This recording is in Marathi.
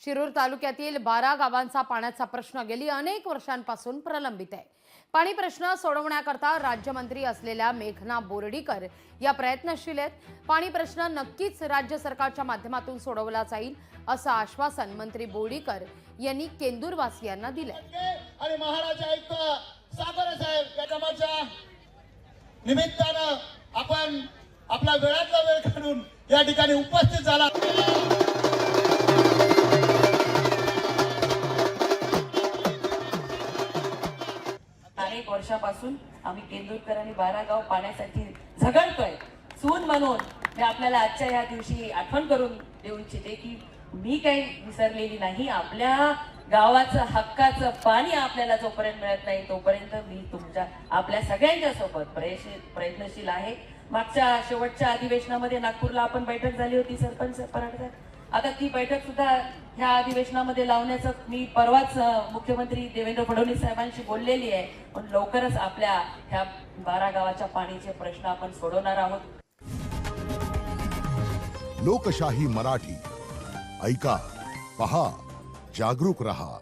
शिरूर तालुक्यातील 12 गावांचा पाण्याचा प्रश्न गेली अनेक वर्षांपासून प्रलंबित आहे। पाणी प्रश्न सोडवण्याकरता राज्यमंत्री असलेल्या मेघना बोर्डीकर या प्रयत्नशील आहेत। पाणी प्रश्न नक्कीच राज्य सरकारच्या माध्यमातून सोडवला जाईल असं आश्वासन मंत्री बोर्डीकर यांनी केंदूरवासियांना दिलंय। आणि महाराज आयुक्त सागर साहेब कार्यक्रमाच्या निमित्तानं आपण आपला वेळातला वेळ काढून या ठिकाणी उपस्थित झाला। अनेक वर्षापासून आम्ही केंदूरकर आणि 12 गाव पाण्यासाठी झगडतोय। सून म्हणून मी आपल्याला आजच्या या दिवशी आठवण करून देऊ इच्छिते की मी काही विसरलेली नाही। आपल्या गावाचं हक्काचं पाणी आपल्याला जोपर्यंत मिळत नाही तोपर्यंत मी तुमच्या आपल्या सगळ्यांच्या सोबत प्रयत्नशील आहे। मागच्या शेवटच्या अधिवेशनामध्ये नागपूरला आपण बैठक झाली होती सरपंच पराडकर, आता ती बैठक सुद्धा ह्या अधिवेशनामध्ये लावण्याचं मी परवाच मुख्यमंत्री देवेंद्र फडणवीस साहेबांशी बोललेली आहे। पण लवकरच आपल्या ह्या 12 गावाच्या पाण्याचे प्रश्न आपण सोडवणार आहोत। लोकशाही मराठी ऐका, पहा, जागरूक रहा।